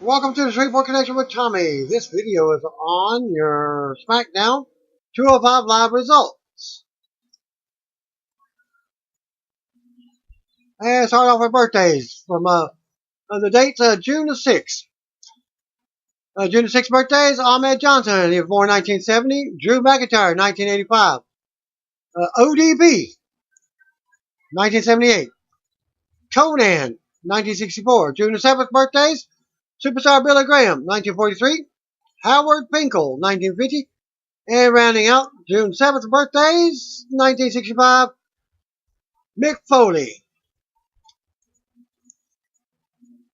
Welcome to the Straightforward Connection with Tommy. This video is on your SmackDown 205 Live results. And start off with birthdays from the dates June the 6th. June the 6th birthdays, Ahmed Johnson, he was born 1970. Drew McIntyre, 1985. ODB, 1978. Conan, 1964. June the 7th birthdays, Superstar Billy Graham, 1943. Howard Finkel, 1950. And rounding out June 7th birthdays, 1965, Mick Foley.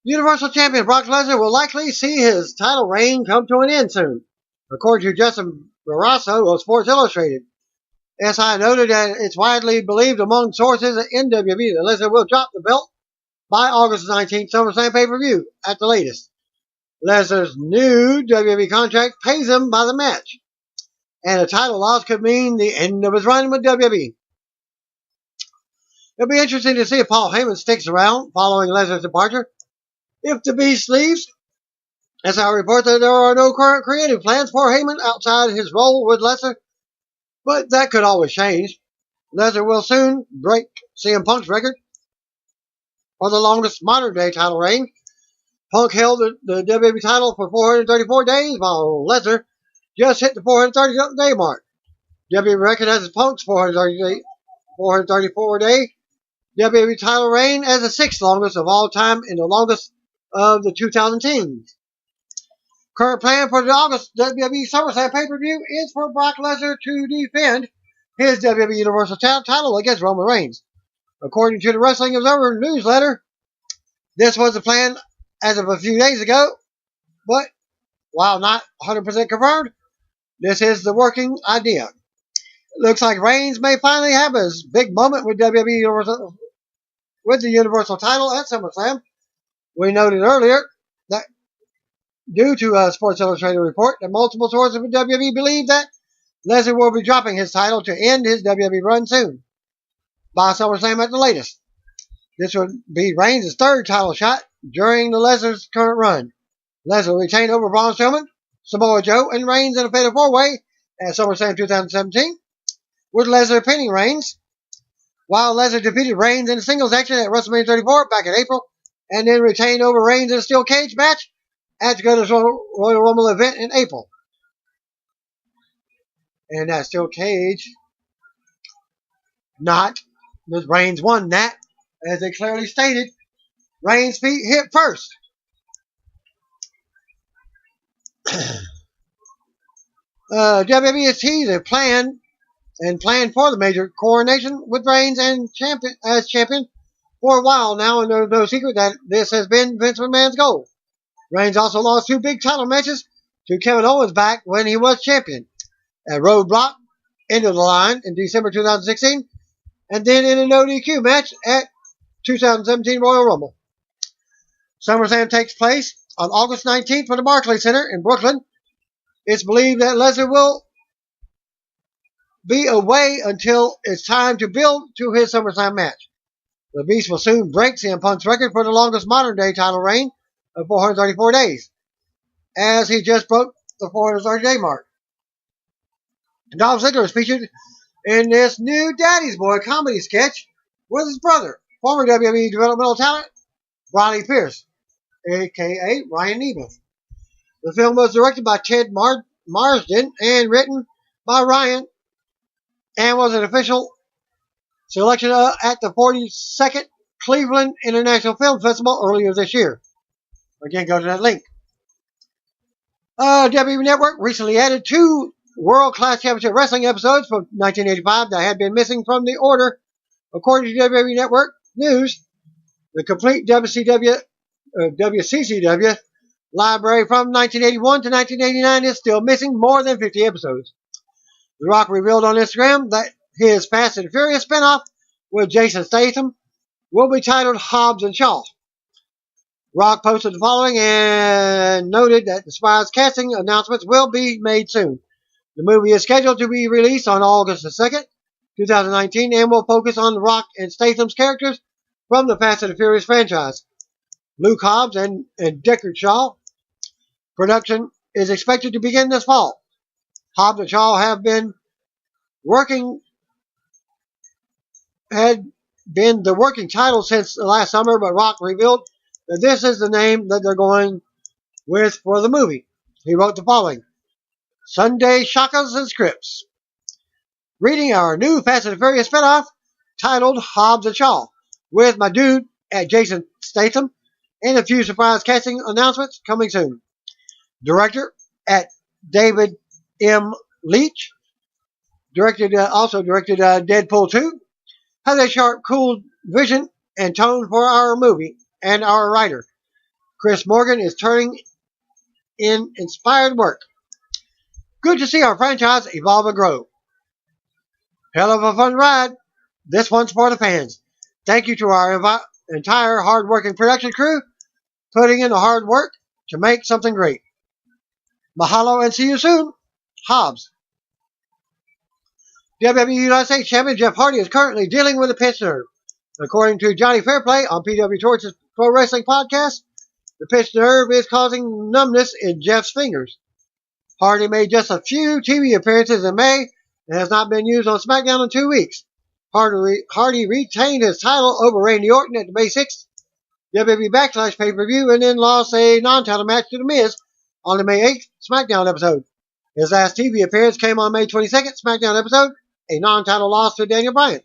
Universal Champion Brock Lesnar will likely see his title reign come to an end soon, according to Justin Barrasso of Sports Illustrated. SI noted that it's widely believed among sources in WWE that Lesnar will drop the belt by August 19th, SummerSlam pay-per-view at the latest. Lesnar's new WWE contract pays him by the match, and a title loss could mean the end of his run with WWE. It'll be interesting to see if Paul Heyman sticks around following Lesnar's departure. If the Beast leaves, as I report that there are no current creative plans for Heyman outside his role with Lesnar, but that could always change. Lesnar will soon break CM Punk's record for the longest modern-day title reign. Punk held the WWE title for 434 days, while Lesnar just hit the 430-day mark. WWE recognizes Punk's 434-day WWE title reign as the sixth longest of all time and the longest of the 2010s. Current plan for the August WWE SummerSlam pay-per-view is for Brock Lesnar to defend his WWE Universal title against Roman Reigns. According to the Wrestling Observer newsletter, this was the plan as of a few days ago, but while not 100% confirmed, this is the working idea. It looks like Reigns may finally have his big moment with WWE Universal, with the Universal title at SummerSlam. We noted earlier that due to a Sports Illustrated report that multiple sources with WWE believe that Lesnar will be dropping his title to end his WWE run soon, by SummerSlam at the latest. This would be Reigns' third title shot during the Lesnar's current run. Lesnar retained over Braun Strowman, Samoa Joe, and Reigns in a fatal four-way at SummerSlam 2017, with Lesnar pinning Reigns, while Lesnar defeated Reigns in a singles action at WrestleMania 34 back in April, and then retained over Reigns in a steel cage match at the Greatest Royal Rumble event in April. And that steel cage, not because Reigns won that, as they clearly stated. Reigns' feet hit first. WWE has teased a plan for the major coronation with Reigns and as champion for a while now, and there's no secret that this has been Vince McMahon's goal. Reigns also lost two big title matches to Kevin Owens back when he was champion at Roadblock, End of the Line in December 2016, and then in a no DQ match at 2017 Royal Rumble. SummerSlam takes place on August 19th from the Barclays Center in Brooklyn. It's believed that Lesnar will be away until it's time to build to his SummerSlam match. The Beast will soon break CM Punk's record for the longest modern-day title reign of 434 days, as he just broke the 430-day mark. Dolph Ziggler is featured in this new Daddy's Boy comedy sketch with his brother, former WWE developmental talent Ronnie Pierce, a.k.a. Ryan Nemeth. The film was directed by Ted Marsden and written by Ryan, and was an official selection at the 42nd Cleveland International Film Festival earlier this year. Again, go to that link. WWE Network recently added two World Class Championship Wrestling episodes from 1985 that had been missing from the order. According to WWE Network News, the complete WCCW library from 1981 to 1989 is still missing more than 50 episodes. The Rock revealed on Instagram that his Fast and Furious spinoff with Jason Statham will be titled Hobbs and Shaw. Rock posted the following and noted that the surprise casting announcements will be made soon. The movie is scheduled to be released on August 2nd, 2019, and will focus on Rock and Statham's characters from the Fast and Furious franchise. Luke Hobbs and Deckard Shaw Production is expected to begin this fall. Hobbs and Shaw had been the working title since last summer, but Rock revealed that this is the name that they're going with for the movie. He wrote the following: Sunday Shakas and Scripts. Reading our new Fast and Furious spinoff titled Hobbs and Shaw, with my dude at Jason Statham, and a few surprise casting announcements coming soon. Director at David M. Leitch, also directed Deadpool 2, has a sharp, cool vision and tone for our movie, and our writer, Chris Morgan, is turning in inspired work. Good to see our franchise evolve and grow. Hell of a fun ride. This one's for the fans. Thank you to our entire hard-working production crew putting in the hard work to make something great. Mahalo and see you soon. Hobbs. WWE United States Champion Jeff Hardy is currently dealing with a pinched nerve. According to Johnny Fairplay on PW Torch's Pro Wrestling Podcast, the pinched nerve is causing numbness in Jeff's fingers. Hardy made just a few TV appearances in May and has not been used on SmackDown in 2 weeks. Hardy retained his title over Randy Orton at the May 6th WWE Backlash pay-per-view and then lost a non-title match to The Miz on the May 8th SmackDown episode. His last TV appearance came on May 22nd SmackDown episode, a non-title loss to Daniel Bryan.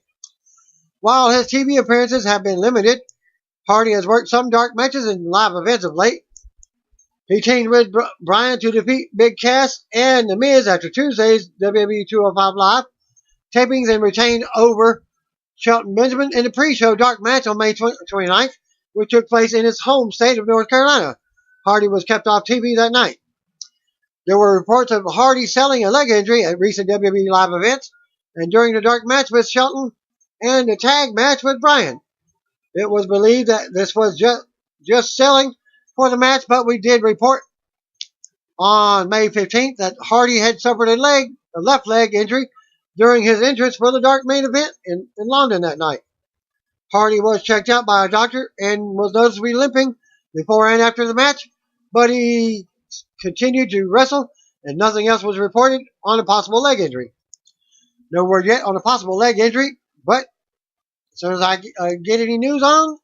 While his TV appearances have been limited, Hardy has worked some dark matches in live events of late. He teamed with Bryan to defeat Big Cass and The Miz after Tuesday's WWE 205 Live tapings and retained over Shelton Benjamin in the pre-show dark match on May 29th, which took place in his home state of North Carolina. Hardy was kept off TV that night. There were reports of Hardy selling a leg injury at recent WWE Live events and during the dark match with Shelton and the tag match with Bryan. It was believed that this was just selling for the match, but we did report on May 15th that Hardy had suffered a left leg injury during his entrance for the dark main event in London that night. Hardy was checked out by a doctor and was noticeably limping before and after the match, but he continued to wrestle and nothing else was reported on a possible leg injury. No word yet on a possible leg injury, but as soon as I get any news on,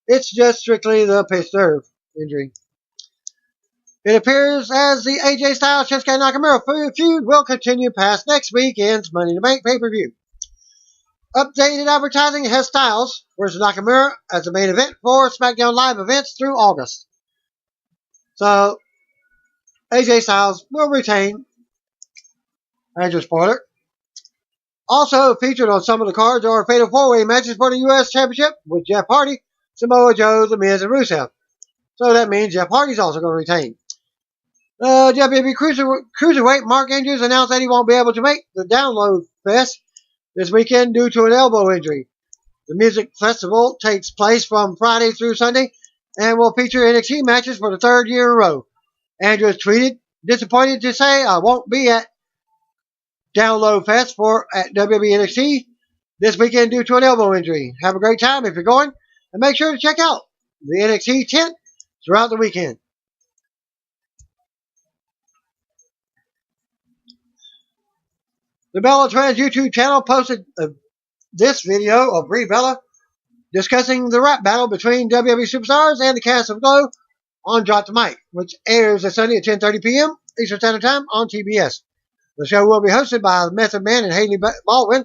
it's just strictly the pinched nerve injury. It appears as the AJ Styles Shinsuke Nakamura feud will continue past next weekend's Money in the Bank pay-per-view. Updated advertising has Styles versus Nakamura as the main event for SmackDown Live events through August. So, AJ Styles will retain. Major spoiler. Also featured on some of the cards are fatal four-way matches for the U.S. Championship with Jeff Hardy, Samoa Joe, The Miz, and Rusev. So that means Jeff Hardy's also going to retain. WWE Cruiserweight Mark Andrews announced that he won't be able to make the Download Fest this weekend due to an elbow injury. The music festival takes place from Friday through Sunday and will feature NXT matches for the third year in a row. Andrews tweeted, "Disappointed to say I won't be at Download Fest at WWE NXT this weekend due to an elbow injury. Have a great time if you're going, and make sure to check out the NXT tent throughout the weekend." The Bella Twins YouTube channel posted this video of Brie Bella discussing the rap battle between WWE superstars and the cast of Glow on Drop the Mic, which airs this Sunday at 10:30 p.m. Eastern Standard Time on TBS. The show will be hosted by Method Man and Haley Baldwin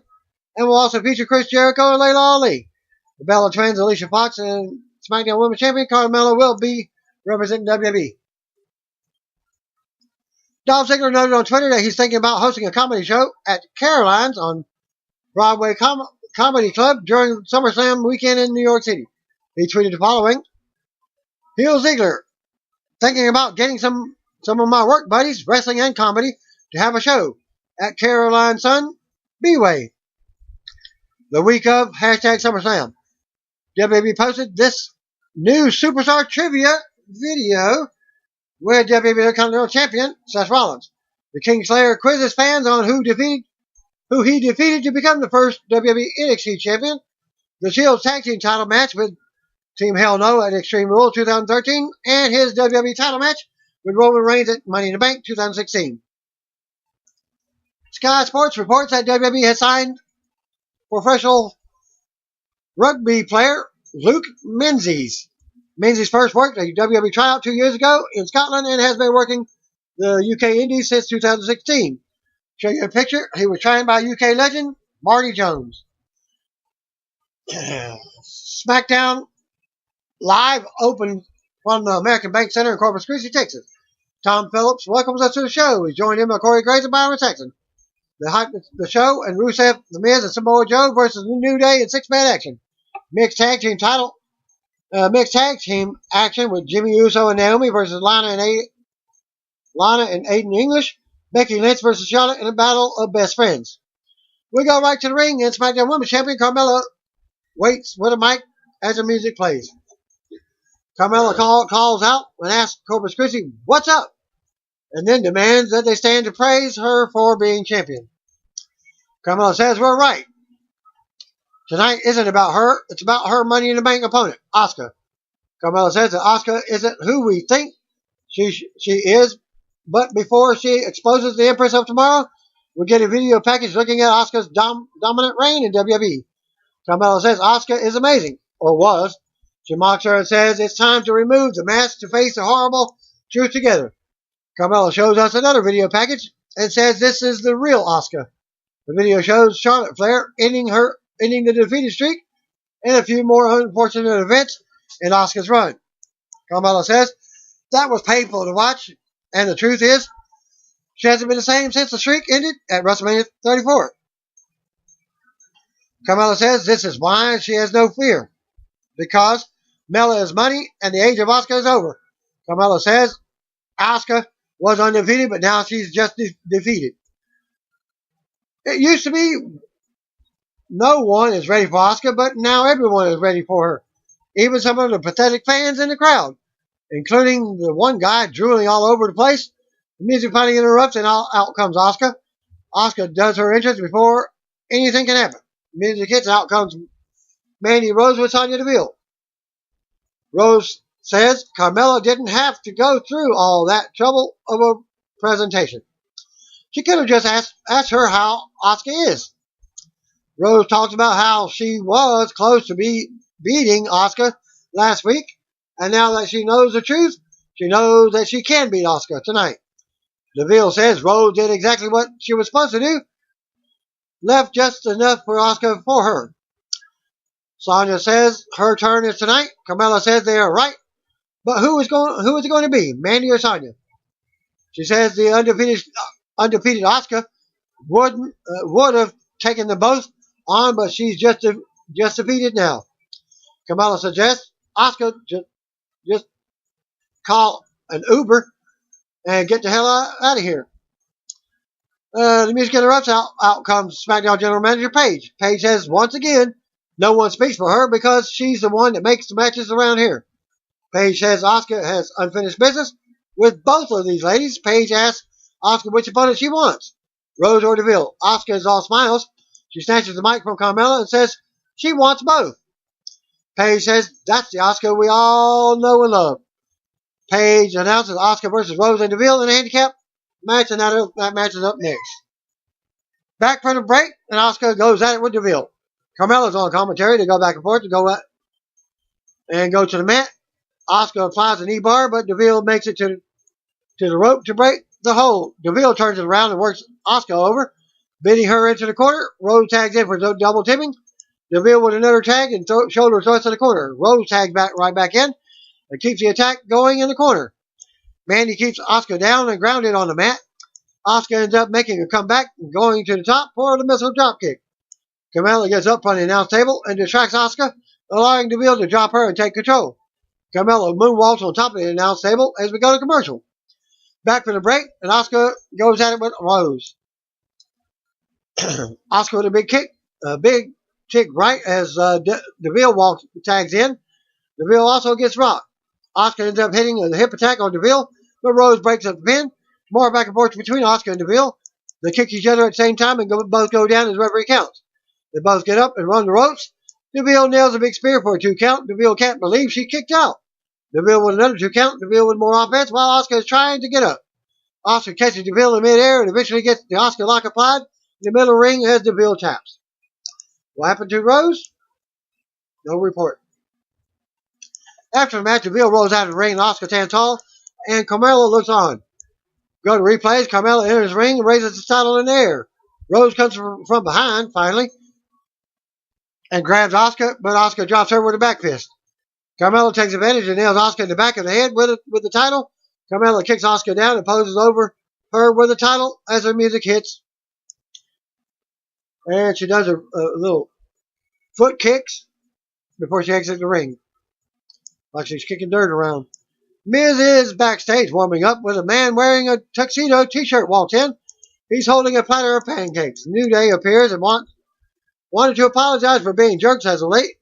and will also feature Chris Jericho and Layla Ali. The Bella Twins, Alicia Fox, and SmackDown Women's Champion Carmella will be representing WWE. Dolph Ziggler noted on Twitter that he's thinking about hosting a comedy show at Caroline's on Broadway Comedy Club during SummerSlam weekend in New York City. He tweeted the following: "Heel Ziggler, thinking about getting some of my work buddies, wrestling and comedy, to have a show at Caroline Sun, B-Way, the week of #SummerSlam. WWE posted this new Superstar Trivia video with WWE Intercontinental Champion Seth Rollins. The Kingslayer quizzes fans on who he defeated to become the first WWE NXT Champion. The Shield Tag Team title match with Team Hell No at Extreme Rules 2013, and his WWE title match with Roman Reigns at Money in the Bank 2016. Sky Sports reports that WWE has signed professional rugby player Luke Menzies. Menzies first worked a WWE tryout 2 years ago in Scotland and has been working the UK Indies since 2016. Show you a picture. He was trained by UK legend Marty Jones. SmackDown Live opened from the American Bank Center in Corpus Christi, Texas. Tom Phillips welcomes us to the show. He's joined in by Corey Graves and Byron Saxon. The show and Rusev, The Miz, and Samoa Joe versus the New Day in six-man action. Mixed tag team action with Jimmy Uso and Naomi versus Lana and Aiden English. Becky Lynch versus Charlotte in a battle of best friends. We go right to the ring, and SmackDown Women's Champion Carmella waits with a mic as the music plays. Carmella calls out and asks Corpus Christi, "What's up?" and then demands that they stand to praise her for being champion. Carmella says, "We're right. Tonight isn't about her. It's about her Money in the Bank opponent, Asuka." Carmella says that Asuka isn't who we think she is, but before she exposes the Empress of Tomorrow, we get a video package looking at Asuka's dominant reign in WWE. Carmella says Asuka is amazing, or was. She mocks her and says it's time to remove the mask to face the horrible truth together. Carmella shows us another video package and says this is the real Asuka. The video shows Charlotte Flair ending the defeated streak and a few more unfortunate events in Asuka's run. Carmella says that was painful to watch, and the truth is she hasn't been the same since the streak ended at WrestleMania 34. Carmella says this is why she has no fear, because Mela is money and the age of Asuka is over. Carmella says Asuka was undefeated, but now she's just defeated. It used to be no one is ready for Asuka, but now everyone is ready for her. Even some of the pathetic fans in the crowd, including the one guy drooling all over the place. The music finally interrupts and out comes Asuka. Asuka does her entrance before anything can happen. Music hits, out comes Mandy Rose with Sonya Deville. Rose says Carmella didn't have to go through all that trouble of a presentation. She could have just asked her how Asuka is. Rose talks about how she was close to beating Asuka last week, and now that she knows the truth, she knows that she can beat Asuka tonight. Deville says Rose did exactly what she was supposed to do, left just enough for Asuka for her. Sonya says her turn is tonight. Carmella says they are right, but who is it going to be, Mandy or Sonya? She says the undefeated Asuka would have taken them both on, but she's just defeated now. Carmella suggests Asuka just call an Uber and get the hell out of here. The music interrupts. Out comes SmackDown General Manager Paige. Paige says once again, no one speaks for her because she's the one that makes the matches around here. Paige says Asuka has unfinished business with both of these ladies. Paige asks Asuka which opponent she wants, Rose or Deville. Asuka is all smiles. She snatches the mic from Carmella and says she wants both. Paige says that's the Asuka we all know and love. Paige announces Asuka versus Rose and Deville in a handicap match, and that match is up next. Back from the break, and Asuka goes at it with Deville. Carmella's on commentary. They go back and forth to go to the mat. Asuka applies a knee bar, but Deville makes it to the rope to break the hold. Deville turns it around and works Asuka over, bidding her into the corner. Rose tags in for double tipping. Deville with another tag and shoulder thrust in the corner. Rose tags right back in and keeps the attack going in the corner. Mandy keeps Asuka down and grounded on the mat. Asuka ends up making a comeback and going to the top for the missile dropkick. Carmella gets up from the announce table and distracts Asuka, allowing Deville to drop her and take control. Carmella moonwalks on top of the announce table as we go to commercial. Back from the break, and Asuka goes at it with Rose. Asuka with a big kick right as Deville tags in. Deville also gets rocked. Asuka ends up hitting a hip attack on Deville, but Rose breaks up the pin. More back and forth between Asuka and Deville. They kick each other at the same time and both go down as referee counts. They both get up and run the ropes. Deville nails a big spear for a 2 count. Deville can't believe she kicked out. DeVille with another 2 count. DeVille with more offense while Asuka is trying to get up. Asuka catches DeVille in midair and eventually gets the Asuka lock applied in the middle of the ring as DeVille taps. What happened to Rose? No report. After the match, DeVille rolls out of the ring and Asuka stands tall, and Carmella looks on. Go to replays. Carmella enters the ring and raises the title in the air. Rose comes from behind, finally, and grabs Asuka, but Asuka drops her with a back fist. Carmella takes advantage and nails Asuka in the back of the head with the title. Carmella kicks Asuka down and poses over her with the title as her music hits. And she does a little foot kicks before she exits the ring, like she's kicking dirt around. Miz is backstage warming up with a man wearing a tuxedo t-shirt walks in. He's holding a platter of pancakes. New Day appears and wanted to apologize for being jerks as of late.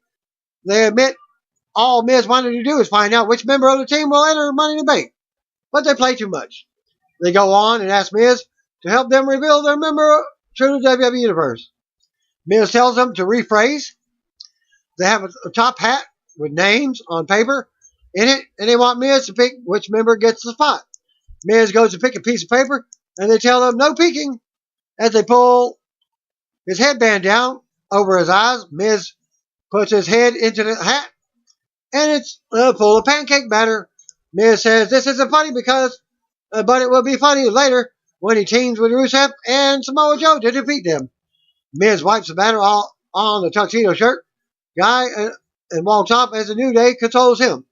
They admit all Miz wanted to do is find out which member of the team will enter Money in the Bank, but they play too much. They go on and ask Miz to help them reveal their member to the WWE Universe. Miz tells them to rephrase. They have a top hat with names on paper in it, and they want Miz to pick which member gets the spot. Miz goes to pick a piece of paper, and they tell him no peeking as they pull his headband down over his eyes. Miz puts his head into the hat, and it's full of pancake batter. Miz says this isn't funny but it will be funny later when he teams with Rusev and Samoa Joe to defeat them. Miz wipes the batter all on the tuxedo shirt guy and walks off as the New Day controls him.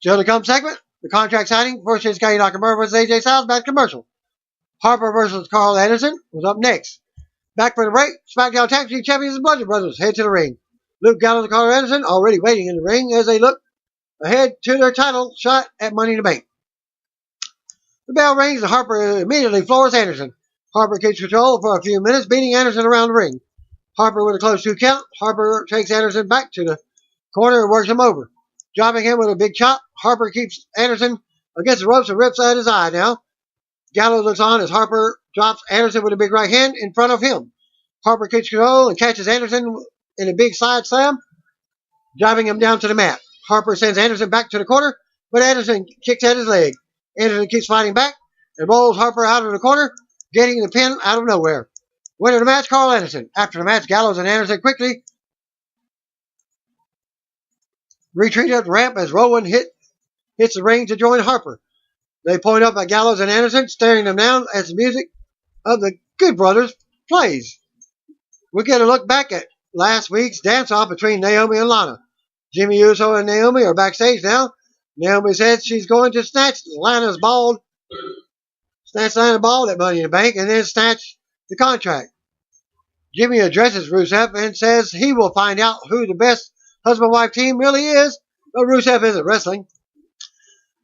Still to come segment, the contract signing for Shinsuke Nakamura versus AJ Styles back commercial. Harper versus Carl Anderson was up next. Back for the break, SmackDown Tag Team Champions and Bludgeon Brothers head to the ring. Luke Gallows and Carl Anderson already waiting in the ring as they look ahead to their title shot at Money in the Bank. The bell rings and Harper immediately floors Anderson. Harper keeps control for a few minutes, beating Anderson around the ring. Harper with a close 2 count. Harper takes Anderson back to the corner and works him over. Dropping him with a big chop, Harper keeps Anderson against the ropes and rips out his eye now. Gallows looks on as Harper drops Anderson with a big right hand in front of him. Harper keeps control and catches Anderson in a big side slam, driving him down to the mat. Harper sends Anderson back to the corner, but Anderson kicks at his leg. Anderson keeps fighting back and rolls Harper out of the corner, getting the pin out of nowhere. Winner of the match, Carl Anderson. After the match, Gallows and Anderson quickly retreat up the ramp as Rowan hits the ring to join Harper. They point up at Gallows and Anderson, staring them down as the music of the Good Brothers plays. We get a look back at last week's dance-off between Naomi and Lana. Jimmy Uso and Naomi are backstage now. Naomi says she's going to snatch Lana's ball at Money in the Bank and then snatch the contract. Jimmy addresses Rusev and says he will find out who the best husband-wife team really is, but Rusev isn't wrestling.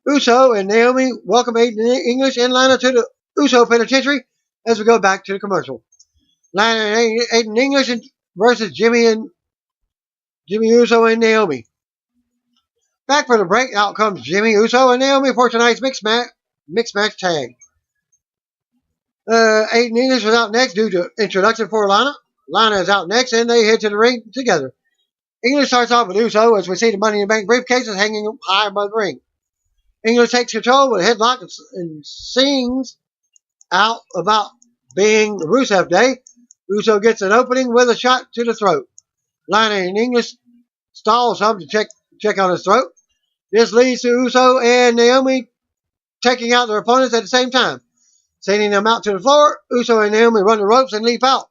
Uso and Naomi welcome Aiden English and Lana to the Uso Penitentiary as we go back to the commercial. Lana and Aiden English versus Jimmy Uso and Naomi. Back for the break, out comes Jimmy Uso and Naomi for tonight's mixed match tag. Aiden English was out next due to introduction for Lana. Lana is out next and they head to the ring together. English starts off with Uso as we see the Money in the Bank briefcases hanging high above the ring. English takes control with a headlock and sings out about being Rusev Day. Uso gets an opening with a shot to the throat. Lana and English stall some to check on his throat. This leads to Uso and Naomi taking out their opponents at the same time. Sending them out to the floor, Uso and Naomi run the ropes and leap out,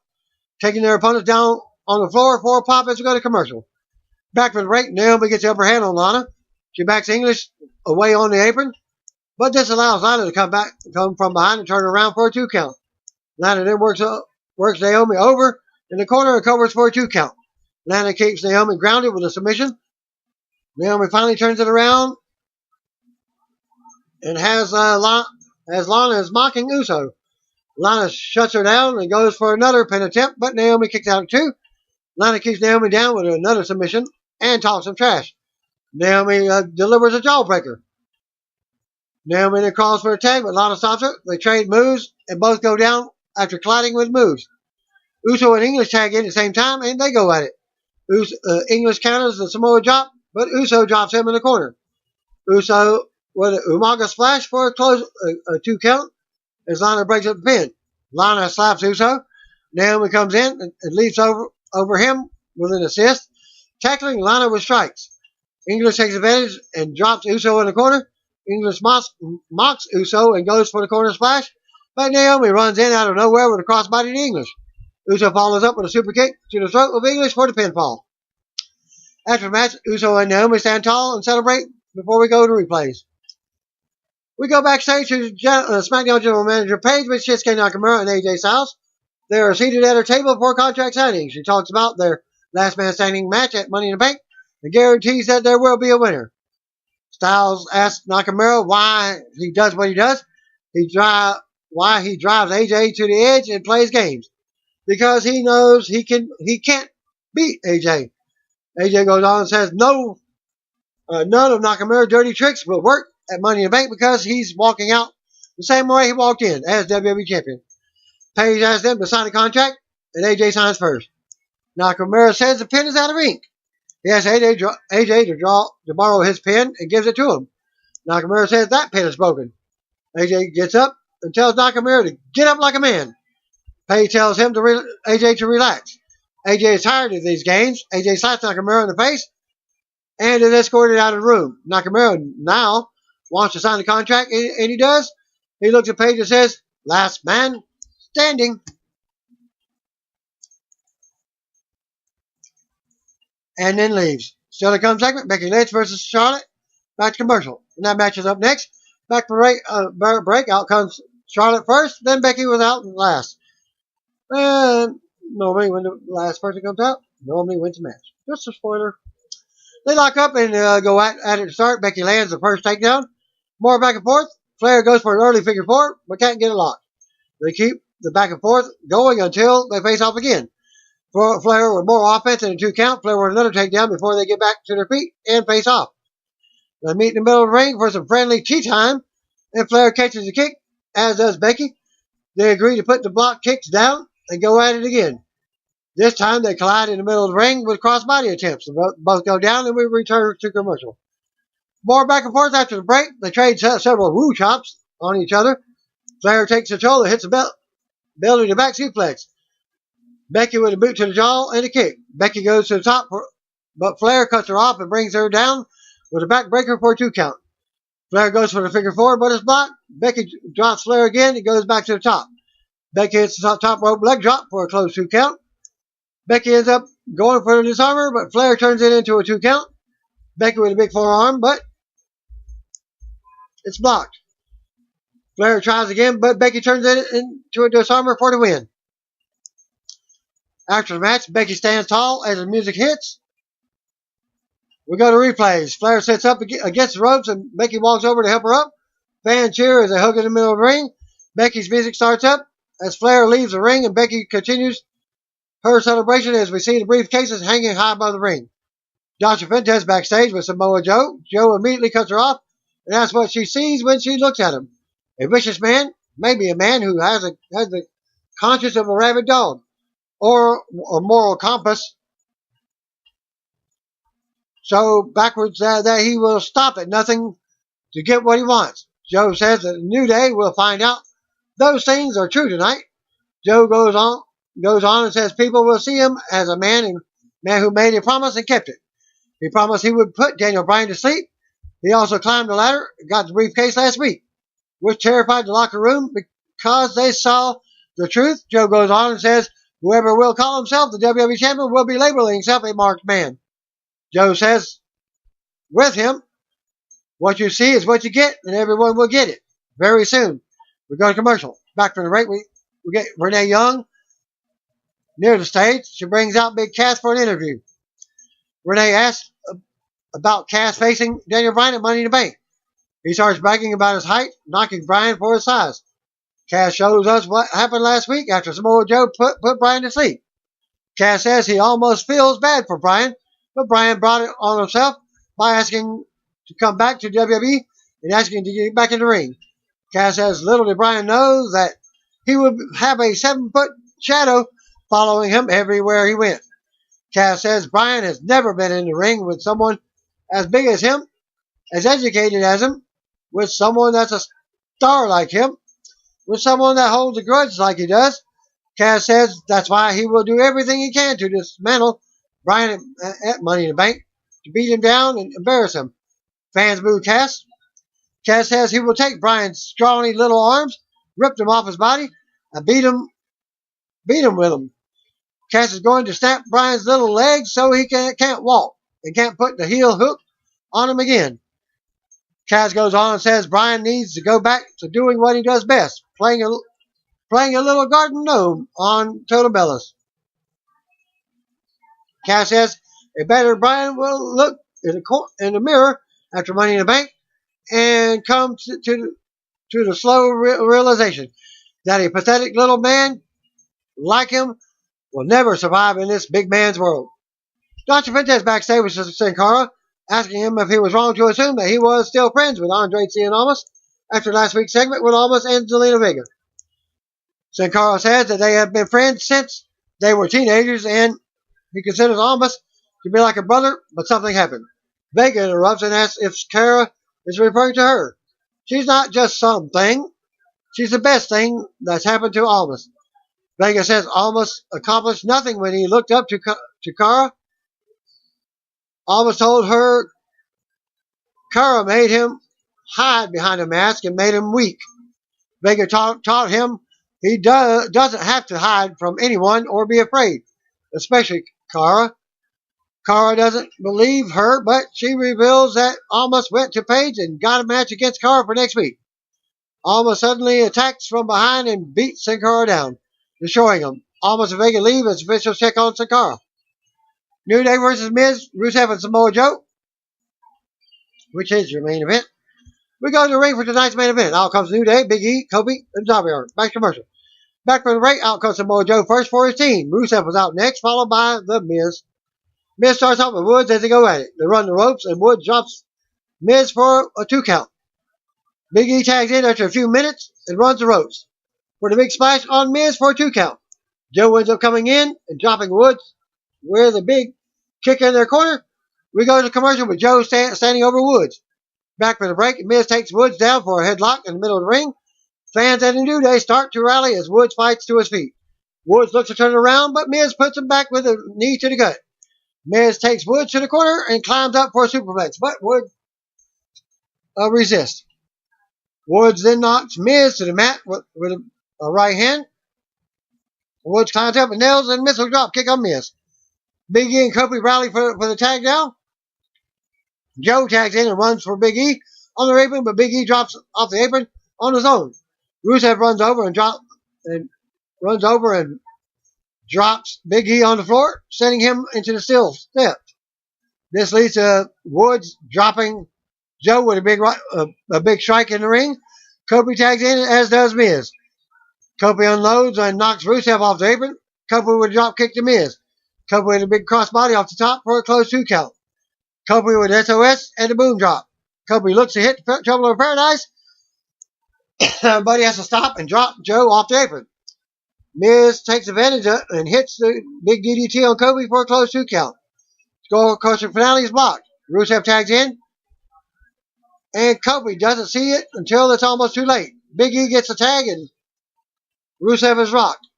taking their opponents down on the floor for a pop as we go to commercial. Back for the break, Naomi gets the upper hand on Lana. She backs English away on the apron, but this allows Lana to come from behind and turn around for a 2 count. Lana then works Naomi over in the corner and covers for a 2 count. Lana keeps Naomi grounded with a submission. Naomi finally turns it around and has Lana is mocking Uso. Lana shuts her down and goes for another pin attempt, but Naomi kicks out at 2. Lana keeps Naomi down with another submission and talks some trash. Naomi delivers a jawbreaker. Naomi then calls for a tag, but Lana stops her. They trade moves and both go down after colliding with moves. Uso and English tag in at the same time and they go at it. English counters the Samoa drop, but Uso drops him in the corner. Uso with an Umaga splash for a 2 count as Lana breaks up the pin. Lana slaps Uso. Naomi comes in and leaps over him with an assist, tackling Lana with strikes. English takes advantage and drops Uso in the corner. English mocks Uso and goes for the corner splash, but Naomi runs in out of nowhere with a crossbody to English. Uso follows up with a super kick to the throat of English for the pinfall. After the match, Uso and Naomi stand tall and celebrate before we go to replays. We go backstage to SmackDown General Manager Paige with Shinsuke Nakamura and AJ Styles. They are seated at her table for contract signing. She talks about their last man standing match at Money in the Bank and guarantees that there will be a winner. Styles asks Nakamura why he does what he does. Why he drives AJ to the edge and plays games. Because he knows he can't beat AJ. AJ goes on and says none of Nakamura's dirty tricks will work at Money in the Bank because he's walking out the same way he walked in as WWE Champion. Paige asks them to sign a contract, and AJ signs first. Nakamura says the pen is out of ink. He asks AJ to borrow his pen and gives it to him. Nakamura says that pen is broken. AJ gets up and tells Nakamura to get up like a man. Paige tells him AJ to relax. AJ is tired of these games. AJ slaps Nakamura in the face and is escorted out of the room. Nakamura now wants to sign the contract, and he does. He looks at Paige and says, "Last man standing." And then leaves. Still to come segment, Becky Lynch versus Charlotte. Back to commercial. And that match is up next. Back for break. Out comes Charlotte first, then Becky was out last. Normally when the last person comes out, normally wins the match. Just a spoiler. They lock up and go at it to start. Becky lands the first takedown. More back and forth. Flair goes for an early figure four, but can't get it locked. They keep the back and forth going until they face off again. Flair with more offense and a 2 count. Flair with another takedown before they get back to their feet and face off. They meet in the middle of the ring for some friendly tea time, and Flair catches a kick, as does Becky. They agree to put the block kicks down and go at it again. This time they collide in the middle of the ring with crossbody attempts. Both go down and we return to commercial. More back and forth after the break. They trade several woo chops on each other. Flair takes control and hits a belly to back suplex. Becky with a boot to the jaw and a kick. Becky goes to the top, but Flair cuts her off and brings her down with a backbreaker for a 2 count. Flair goes for the figure four, but it's blocked. Becky drops Flair again and goes back to the top. Becky hits the top rope leg drop for a close 2 count. Becky ends up going for the disarmer, but Flair turns it into a 2 count. Becky with a big forearm, but it's blocked. Flair tries again, but Becky turns it into a disarmer for the win. After the match, Becky stands tall as the music hits. We go to replays. Flair sits up against the ropes, and Becky walks over to help her up. Fans cheer as they hug in the middle of the ring. Becky's music starts up as Flair leaves the ring, and Becky continues her celebration as we see the briefcases hanging high above the ring. Dr. Fuentes backstage with Samoa Joe. Joe immediately cuts her off and asks what she sees when she looks at him. A vicious man, maybe a man who has the conscience of a rabid dog, or a moral compass. So backwards that he will stop at nothing to get what he wants. Joe says that the New Day will find out those things are true tonight. Joe goes on and says people will see him as a man who made a promise and kept it. He promised he would put Daniel Bryan to sleep. He also climbed the ladder and got the briefcase last week, which terrified the locker room because they saw the truth. Joe goes on and says whoever will call himself the WWE Champion will be labeling himself a marked man. Joe says with him, what you see is what you get, and everyone will get it very soon. We go to commercial. Back from the break, we get Renee Young near the stage. She brings out Big Cass for an interview. Renee asks about Cass facing Daniel Bryan at Money in the Bank. He starts bragging about his height, knocking Bryan for his size. Cass shows us what happened last week after Samoa Joe put Bryan to sleep. Cass says he almost feels bad for Bryan, but Bryan brought it on himself by asking to come back to WWE and asking to get back in the ring. Cass says little did Bryan know that he would have a 7-foot shadow following him everywhere he went. Cass says Bryan has never been in the ring with someone as big as him as educated as him, with someone that's a star like him, with someone that holds a grudge like he does. Cass says that's why he will do everything he can to dismantle Bryan at Money in the Bank, to beat him down and embarrass him. Fans boo Cass. Cass says he will take Bryan's scrawny little arms, rip them off his body, and beat him with them. Cass is going to snap Bryan's little legs so he can't walk and can't put the heel hook on him again. Cass goes on and says Bryan needs to go back to doing what he does best, playing a little garden gnome on Total Bellas. Cass says a better Bryan will look in the mirror after Money in the Bank and come to the slow realization that a pathetic little man like him will never survive in this big man's world. Dr. Fuentes backstage with Sin Cara, asking him if he was wrong to assume that he was still friends with Andre Cien Almas after last week's segment with Almas and Zelina Vega. Sin Cara says that they have been friends since they were teenagers, and he considers Almas to be like a brother, but something happened. Vega interrupts and asks if Cara is referring to her. She's not just something. She's the best thing that's happened to Almas. Vega says Almas accomplished nothing when he looked up to Cara. Almas told her Cara made him hide behind a mask and made him weak. Vega taught him he doesn't have to hide from anyone or be afraid, especially Cara. Cara doesn't believe her, but she reveals that Almas went to Paige and got a match against Cara for next week. Almas suddenly attacks from behind and beats Sin Cara down, destroying him. Almas and Vega leave as officials check on Sin Cara. New Day versus Miz, Rusev and Samoa Joe, which is your main event. We go to the ring for tonight's main event. Out comes New Day, Big E, Kobe, and Xavier. Back to commercial. Back from the break, out comes Samoa Joe first for his team. Rusev was out next, followed by The Miz. Miz starts off with Woods as they go at it. They run the ropes, and Woods drops Miz for a 2 count. Big E tags in after a few minutes and runs the ropes for the big splash on Miz for a 2 count. Joe ends up coming in and dropping Woods with a big kick in their corner. We go to commercial with Joe standing over Woods. Back for the break, Miz takes Woods down for a headlock in the middle of the ring. Fans at the New Day start to rally as Woods fights to his feet. Woods looks to turn around, but Miz puts him back with a knee to the gut. Miz takes Woods to the corner and climbs up for a superplex, but Woods resists. Woods then knocks Miz to the mat with a right hand. Woods climbs up and nails a missile drop kick on Miz. Big E and Kobe rally for the tag down. Joe tags in and runs for Big E on the apron, but Big E drops off the apron on his own. Rusev runs over and drops Big E on the floor, sending him into the steel step. This leads to Woods dropping Joe with a big strike in the ring. Kobe tags in, as does Miz. Kobe unloads and knocks Rusev off the apron. Kobe with a drop kick to Miz. Kobe with a big crossbody off the top for a close 2 count. Kobe with SOS and a boom drop. Kobe looks to hit Trouble in Paradise, but he has to stop and drop Joe off the apron. Miz takes advantage of and hits the big DDT on Kobe for a close 2 count. Skull Crusher finale is blocked. Rusev tags in, and Kobe doesn't see it until it's almost too late. Big E gets a tag, and Rusev is rocked.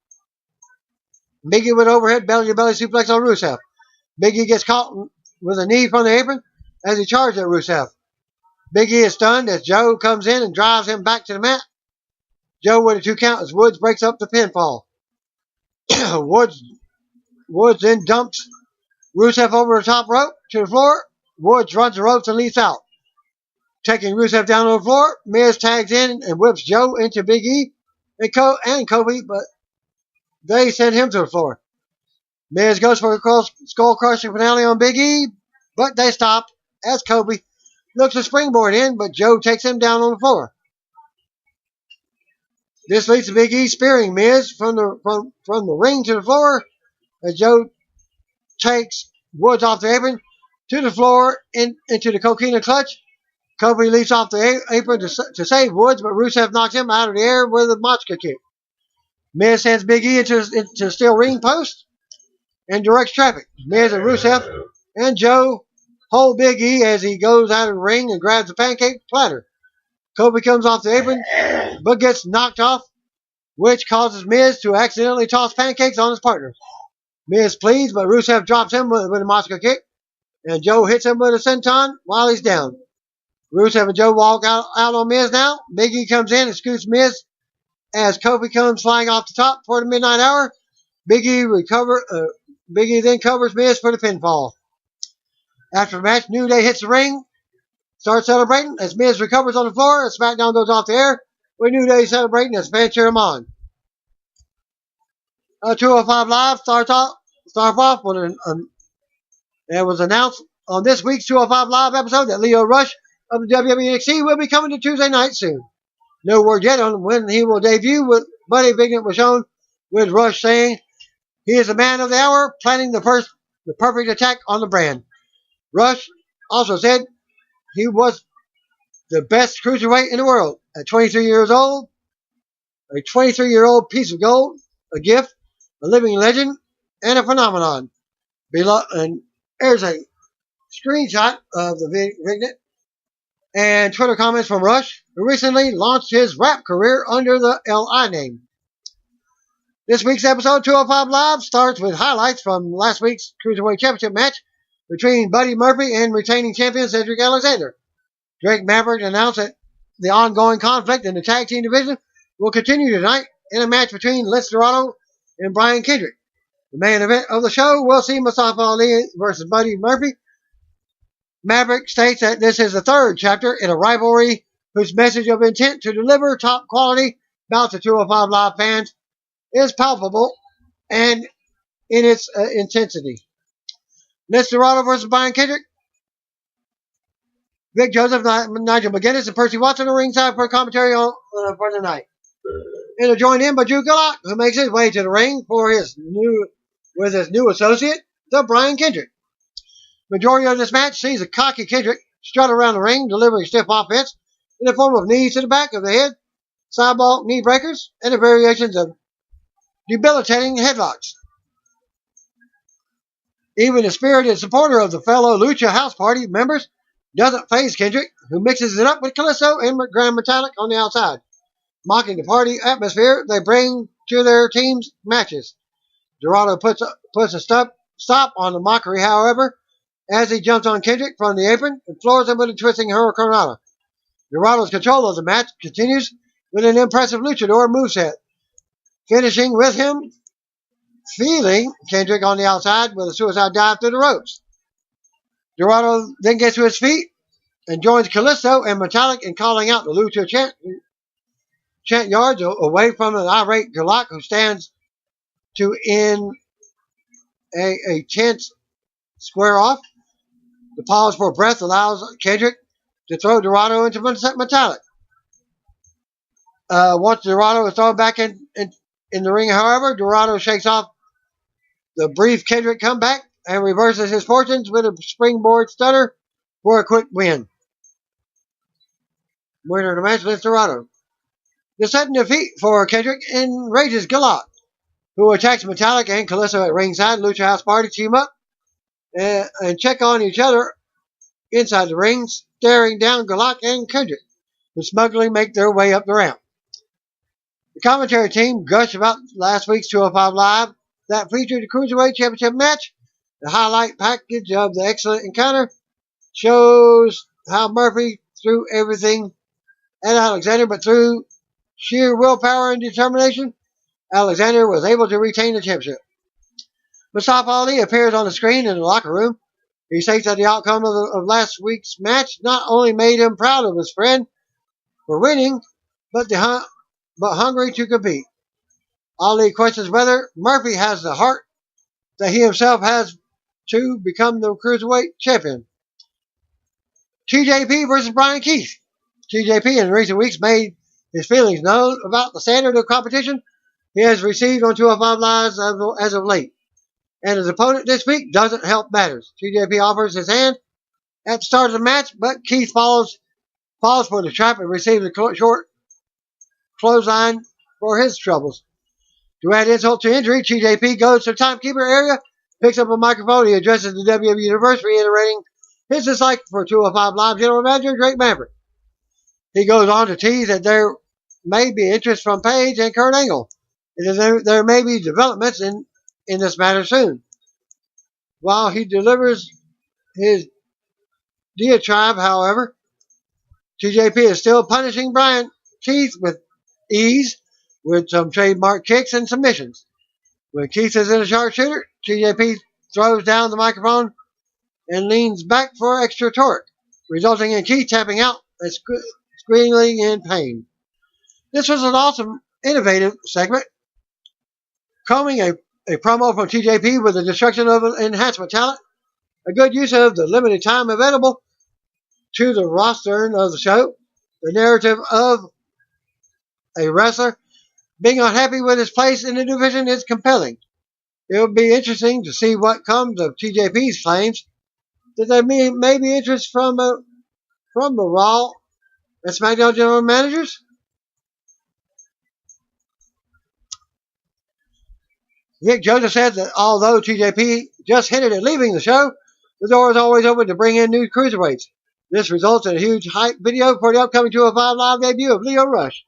Big E with overhead belly-to-belly suplex on Rusev. Big E gets caught with a knee from the apron as he charges at Rusev. Big E is stunned as Joe comes in and drives him back to the mat. Joe with a 2 count as Woods breaks up the pinfall. Woods then dumps Rusev over the top rope to the floor. Woods runs the ropes and leaps out. Taking Rusev down on the floor, Miz tags in and whips Joe into Big E and Kobe, but they send him to the floor. Miz goes for a skull crushing finale on Big E, but they stop as Kobe looks to springboard in, but Joe takes him down on the floor. This leads to Big E spearing Miz from the ring to the floor as Joe takes Woods off the apron to the floor into the Coquina clutch. Kobe leaps off the apron to save Woods, but Rusev knocks him out of the air with a Machka kick. Miz sends Big E into the steel ring post and directs traffic. Miz and Rusev and Joe hold Big E as he goes out of the ring and grabs the pancake platter. Kobe comes off the apron, but gets knocked off, which causes Miz to accidentally toss pancakes on his partner. Miz pleads, but Rusev drops him with a Monster kick, and Joe hits him with a senton while he's down. Rusev and Joe walk out on Miz now. Big E comes in and scoots Miz as Kofi comes flying off the top for the midnight hour. Big E then covers Miz for the pinfall. After the match, New Day hits the ring, starts celebrating as Miz recovers on the floor. As SmackDown goes off the air with New Day celebrating as fans cheer him on. 205 Live starts off with it was announced on this week's 205 Live episode that Lio Rush of the WWE NXT will be coming to Tuesday night soon. No word yet on when he will debut, but a vignette was shown with Rush saying he is the man of the hour, planning the perfect attack on the brand. Rush also said he was the best cruiserweight in the world. At 23 years old, a 23-year-old piece of gold, a gift, a living legend, and a phenomenon. And there's a screenshot of the vignette and Twitter comments from Rush, who recently launched his rap career under the LI name. This week's episode 205 Live starts with highlights from last week's Cruiserweight Championship match between Buddy Murphy and retaining champion Cedric Alexander. Drake Maverick announced that the ongoing conflict in the tag team division will continue tonight in a match between Lince Dorado and Brian Kendrick. The main event of the show will see Mustafa Ali versus Buddy Murphy. Maverick states that this is the third chapter in a rivalry whose message of intent to deliver top quality bouts to 205 Live fans is palpable and in its intensity. Lince Dorado versus Brian Kendrick. Vic Joseph, Nigel McGuinness, and Percy Watson are ringside for commentary for the night. And they're joined in by Drew Gulak, who makes his way to the ring with his new associate, the Brian Kendrick. Majority of this match sees a cocky Kendrick strut around the ring, delivering stiff offense in the form of knees to the back of the head, sidewalk knee breakers, and the variations of debilitating headlocks. Even a spirited supporter of the fellow Lucha House Party members doesn't faze Kendrick, who mixes it up with Kalisto and Grand Metalik on the outside, mocking the party atmosphere they bring to their team's matches. Dorado puts a stop on the mockery, however, as he jumps on Kendrick from the apron and floors him with a twisting hurricanrana. Dorado's control of the match continues with an impressive luchador moveset, finishing with him feeling Kendrick on the outside with a suicide dive through the ropes. Dorado then gets to his feet and joins Kalisto and Metalik in calling out the Lucha chant yards away from an irate Gulak who stands to end a tense square off. The pause for breath allows Kendrick to throw Dorado into Metalik. Once Dorado is thrown back in the ring, however, Dorado shakes off the brief Kendrick comeback and reverses his fortunes with a springboard stunner for a quick win. Winner of the match, Lince Dorado. The sudden defeat for Kendrick enrages Gulak, who attacks Metalik and Kalisto at ringside. Lucha House Party team up and check on each other inside the ring, staring down Gulak and Kendrick, who smugly make their way up the ramp. The commentary team gush about last week's 205 Live that featured the Cruiserweight Championship match. The highlight package of the excellent encounter shows how Murphy threw everything at Alexander, but through sheer willpower and determination, Alexander was able to retain the championship. Mustafa Ali appears on the screen in the locker room. He states that the outcome of last week's match not only made him proud of his friend for winning, but hungry to compete. Ali questions whether Murphy has the heart that he himself has to become the Cruiserweight champion. TJP versus Brian Keith. TJP in recent weeks made his feelings known about the standard of competition he has received on 205 Live as of late. And his opponent this week doesn't help matters. TJP offers his hand at the start of the match, but Keith falls for the trap and receives a short clothesline for his troubles. To add insult to injury, TJP goes to the timekeeper area, picks up a microphone, he addresses the WWE Universe, reiterating his dislike for 205 Live General Manager Drake Maverick. He goes on to tease that there may be interest from Page and Kurt Angle, and there may be developments in this matter soon. While he delivers his diatribe, however, TJP is still punishing Brian Keith with ease with some trademark kicks and submissions. When Keith is in a sharpshooter, TJP throws down the microphone and leans back for extra torque, resulting in Keith tapping out and screaming in pain. This was an awesome, innovative segment, combing a promo from TJP with the destruction of an enhancement talent, a good use of the limited time available to the roster of the show, the narrative of a wrestler being unhappy with his place in the division is compelling. It will be interesting to see what comes of TJP's claims that there may be interest from the Raw and SmackDown general managers. Nick Joseph said that although TJP just hinted at leaving the show, the door is always open to bring in new cruiserweights. This results in a huge hype video for the upcoming 205 Live debut of Leo Rush.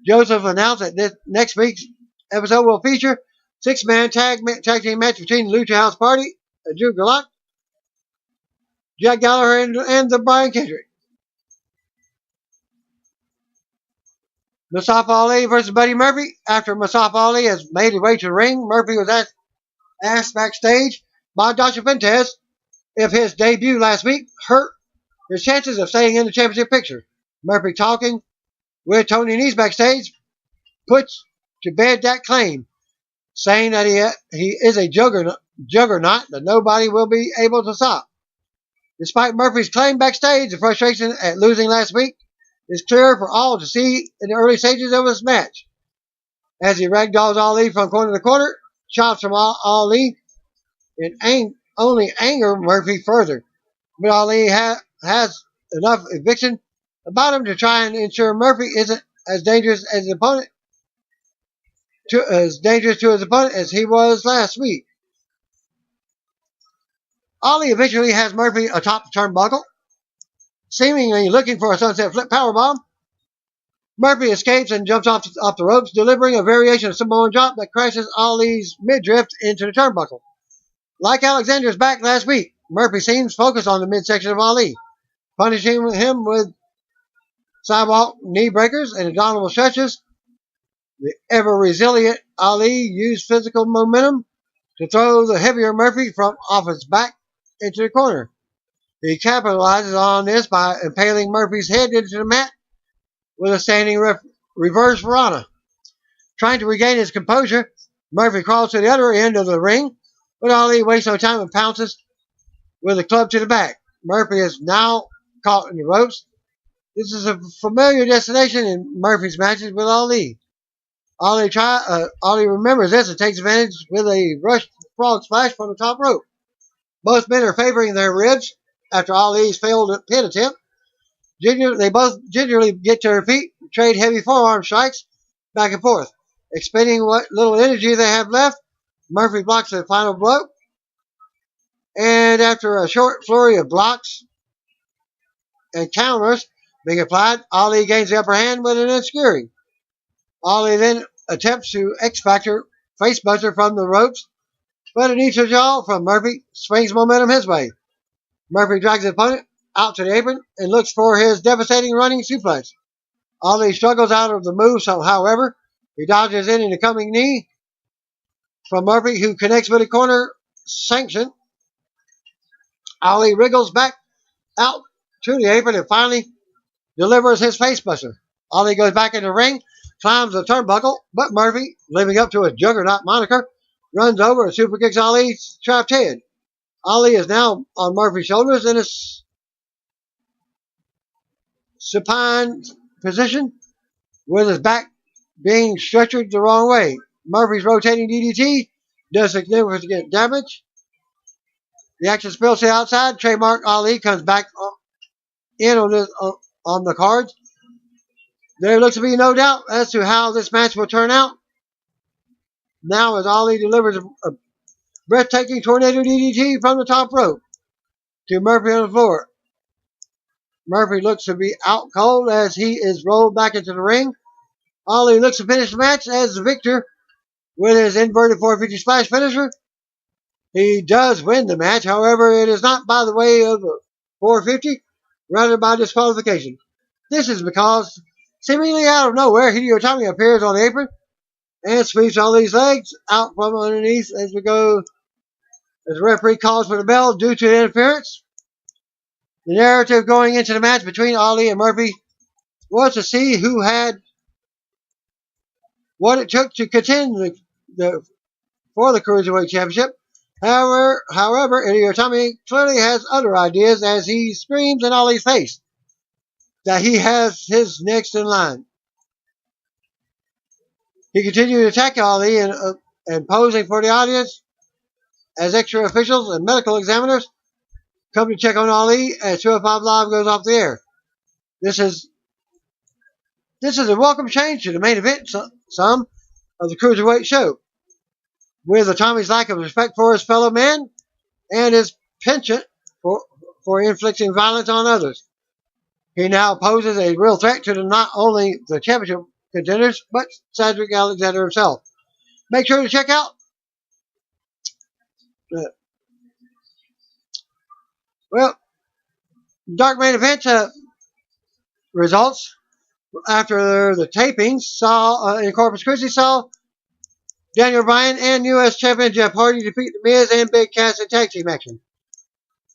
Joseph announced that this next week's episode will feature six-man tag team match between the Lucha House Party, Drew Gulak, Jack Gallagher, and the Brian Kendrick. Mustafa Ali versus Buddy Murphy. After Mustafa Ali has made his way to the ring, Murphy was asked backstage by Dr. Fuentes if his debut last week hurt his chances of staying in the championship picture. Murphy, talking with Tony Nese backstage, puts to bed that claim, saying that he is a juggernaut that nobody will be able to stop. Despite Murphy's claim backstage, the frustration at losing last week is clear for all to see in the early stages of this match. As he ragdolls Ali from corner to corner, chops from Ali and only anger Murphy further. But Ali has enough eviction about him to try and ensure Murphy isn't as dangerous to his opponent as he was last week. Ali eventually has Murphy atop the turnbuckle, seemingly looking for a sunset flip powerbomb. Murphy escapes and jumps off the ropes, delivering a variation of Samoan drop that crashes Ali's midriff into the turnbuckle. Like Alexander's back last week, Murphy seems focused on the midsection of Ali, punishing him with sidewalk knee breakers and abdominal stretches. The ever-resilient Ali used physical momentum to throw the heavier Murphy from off his back into the corner. He capitalizes on this by impaling Murphy's head into the mat with a standing reverse Rana. Trying to regain his composure, Murphy crawls to the other end of the ring, but Ali wastes no time and pounces with a club to the back. Murphy is now caught in the ropes. This is a familiar destination in Murphy's matches with Ali. Ali remembers this and takes advantage with a rush frog splash from the top rope. Both men are favoring their ribs after Ali's failed pin attempt. They both gingerly get to their feet, trade heavy forearm strikes back and forth. Expending what little energy they have left, Murphy blocks the final blow. And after a short flurry of blocks and counters being applied, Ali gains the upper hand with an enscoring. Ali then attempts to X-Factor facebuster from the ropes, but an Easter jaw from Murphy swings momentum his way. Murphy drags his opponent out to the apron and looks for his devastating running suplex. Ali struggles out of the move, however, he dodges in the coming knee from Murphy, who connects with a corner sanction. Ali wriggles back out to the apron and finally delivers his facebuster. Ali goes back in the ring, climbs the turnbuckle, but Murphy, living up to his juggernaut moniker, runs over and super kicks Ali's trapped head. Ali is now on Murphy's shoulders in a supine position with his back being stretchered the wrong way. Murphy's rotating DDT does significant damage. The action spills to the outside. Trademark Ali comes back in on the cards. There looks to be no doubt as to how this match will turn out. Now as Ali delivers a breathtaking tornado DDT from the top rope. to Murphy on the floor. Murphy looks to be out cold as he is rolled back into the ring. Ali looks to finish the match as the victor with his inverted 450 splash finisher. He does win the match, however, it is not by the way of a 450, rather by disqualification. This is because, seemingly out of nowhere, Hideo Itami appears on the apron and sweeps Ali's legs out from underneath as the referee calls for the bell due to the interference. The narrative going into the match between Ali and Murphy was to see who had what it took to contend for the Cruiserweight Championship. However, Hideo Itami clearly has other ideas as he screams in Ali's face that he has his next in line. He continued to attack Ali and posing for the audience as extra officials and medical examiners come to check on Ali as 205 Live goes off the air. This is a welcome change to the main event some of the Cruiserweight show. With Itami's lack of respect for his fellow man and his penchant for inflicting violence on others. He now poses a real threat to not only the championship contenders, but Cedric Alexander himself. Make sure to check out Dark Main Event results after the tapings in Corpus Christi saw Daniel Bryan and U.S. Champion Jeff Hardy defeat The Miz and Big Cass in tag team action.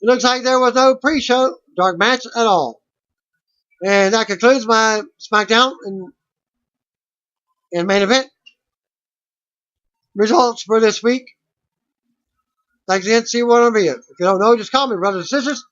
It looks like there was no pre-show dark match at all. And that concludes my SmackDown and main event results for this week. Thanks again. See you on the video. If you don't know, just call me, brothers and sisters.